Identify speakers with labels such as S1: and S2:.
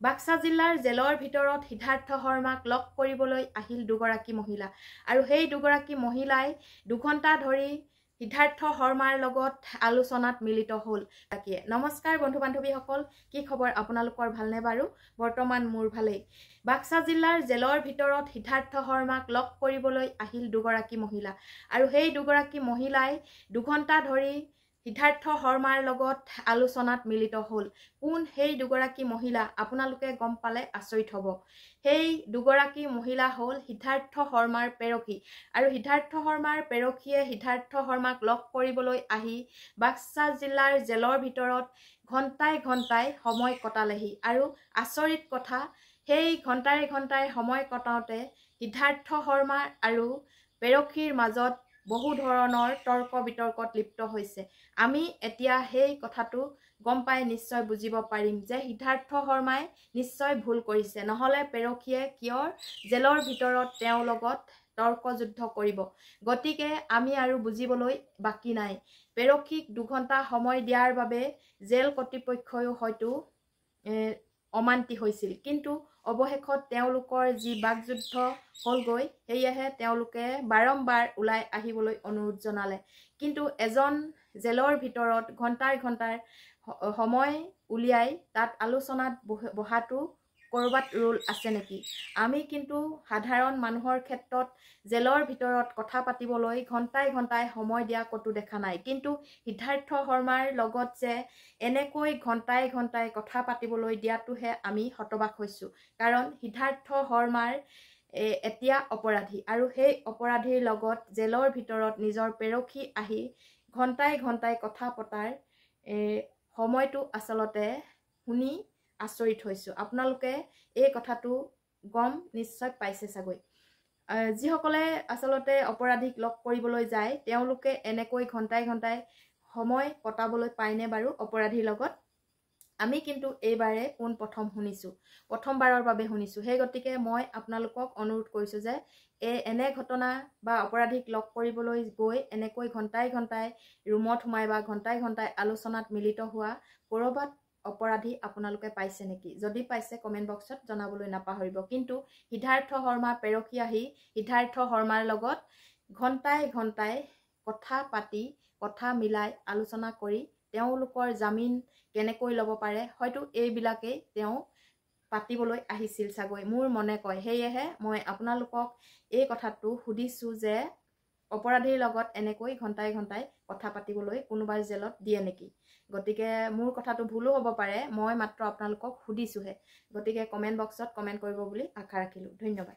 S1: বাক্সা জিলাৰ জেলৰ ভিতৰত সিদ্ধাৰ্থ শৰ্মাক লগ কৰিবলৈ আহিল দুগৰাকী মহিলা আৰু সেই দুগৰাকী মহিলাই 2 ঘণ্টা ধৰি সিদ্ধাৰ্থ শৰ্মাৰ লগত আলোচনাত মিলিত হ'ল। নমস্কাৰ বন্ধু বান্ধৱীসকল, কি খবৰ আপোনালোকৰ ভালনে বাৰু? বৰ্তমান মোৰ ভালেই। বাক্সা জিলাৰ জেলৰ ভিতৰত সিদ্ধাৰ্থ শৰ্মাক লগ কৰিবলৈ আহিল দুগৰাকী মহিলা আৰু সেই দুগৰাকী মহিলাই 2 ঘণ্টা ধৰি সিদ্ধাৰ্থ শৰ্মাৰ লগত আলোচনাত মিলিত হ'ল। কোন সেই দুগৰাকী মহিলা আপোনালোকে গম পালে আচৰিত হ'ব। সেই দুগৰাকী মহিলা হ'ল সিদ্ধাৰ্থ শৰ্মাৰ পেৰখী আৰু সিদ্ধাৰ্থ শৰ্মাৰ পেৰখীয়ে সিদ্ধাৰ্থ শৰ্মাক লগ কৰিবলৈ আহি বাক্সা জিলাৰ জেলৰ ভিতৰত ঘণ্টাই ঘণ্টাই সময় কটালেহি আৰু আচৰিত কথা, সেই ঘণ্টাই সময় কটাওঁতে সিদ্ধাৰ্থ শৰ্মা আৰু পেৰখীৰ মাজত বহু ধৰণৰ তৰ্ক বিতৰ্কত লিপ্ত হৈছে। আমি এতিয়া সেই কথাটো গম পাই নিশ্চয় বুজিব পাৰিম যে সিদ্ধাৰ্থ শৰ্মাই নিশ্চয় ভুল কৰিছে, নহ'লে পেৰখীয়ে কিয় জেলৰ ভিতৰত তেওঁৰ লগত তৰ্ক যুদ্ধ কৰিব। গতিকে আমি আৰু বুজিবলৈ বাকী নাই। পেৰখীক 2 ঘণ্টা সময় দিয়াৰ বাবে জেল কৰ্তৃপক্ষইও হয়তো অমান্তি হৈছিল, কিন্তু অৱশেষত তেওঁলোকৰ যি বাকযুদ্ধ হ'লগৈ, সেয়েহে তেওঁলোকে বাৰম্বাৰ ওলাই আহিবলৈ অনুৰোধ জনালে। কিন্তু এজন জেলৰ ভিতৰত ঘণ্টাৰ সময় উলিয়াই তাত আলোচনাত বহাটো ক'ৰবাত ৰোল আছে নেকি? আমি কিন্তু সাধাৰণ মানুহৰ ক্ষেত্ৰত জেলৰ ভিতৰত কথা পাতিবলৈ ঘণ্টাই সময় দিয়া ক'তো দেখা নাই, কিন্তু সিদ্ধাৰ্থ শৰ্মাৰ লগত যে এনেকৈ ঘণ্টাই কথা পাতিবলৈ দিয়াটোহে আমি হতবাক হৈছোঁ। কাৰণ সিদ্ধাৰ্থ শৰ্মাৰ এতিয়া অপৰাধী আৰু সেই অপৰাধীৰ লগত জেলৰ ভিতৰত নিজৰ পেৰখী আহি ঘণ্টাই কথা পতাৰ সময়টো আচলতে শুনি আচৰিত হৈছোঁ। আপোনালোকে এই কথাটো গম নিশ্চয় পাইছে চাগৈ। যিসকলে আচলতে অপৰাধীক লগ কৰিবলৈ যায়, তেওঁলোকে এনেকৈ ঘণ্টাই সময় কটাবলৈ পায়নে বাৰু অপৰাধীৰ লগত? আমি কিন্তু এইবাৰে পোনপ্ৰথম শুনিছোঁ, প্ৰথমবাৰৰ বাবে শুনিছোঁ। সেই গতিকে মই আপোনালোকক অনুৰোধ কৰিছোঁ যে এনে ঘটনা বা অপৰাধীক লগ কৰিবলৈ গৈ এনেকৈ ঘণ্টাই ৰুমত সোমাই বা ঘণ্টাই আলোচনাত মিলিত হোৱা ক'ৰবাত অপৰাধী আপোনালোকে পাইছে নেকি? যদি পাইছে কমেণ্ট বক্সত জনাবলৈ নাপাহৰিব। কিন্তু সিদ্ধাৰ্থ শৰ্মা পেৰখী আহি সিদ্ধাৰ্থ শৰ্মাৰ লগত ঘণ্টাই কথা পাতি কথা মিলাই আলোচনা কৰি তেওঁলোকৰ জামিন কেনেকৈ ল'ব পাৰে, হয়তো এইবিলাকেই তেওঁ পাতিবলৈ আহিছিল চাগৈ, মোৰ মনে কয়। সেয়েহে মই আপোনালোকক এই কথাটো সুধিছোঁ যে অপৰাধীৰ লগত এনেকৈ ঘণ্টাই কথা পাতিবলৈ কোনোবাই জেলত দিয়ে নেকি? গতিকে মোৰ কথাটো ভুলো হ'ব পাৰে, মই মাত্ৰ আপোনালোকক সুধিছোঁহে। গতিকে কমেণ্ট বক্সত কমেণ্ট কৰিব বুলি আশা ৰাখিলোঁ। ধন্যবাদ।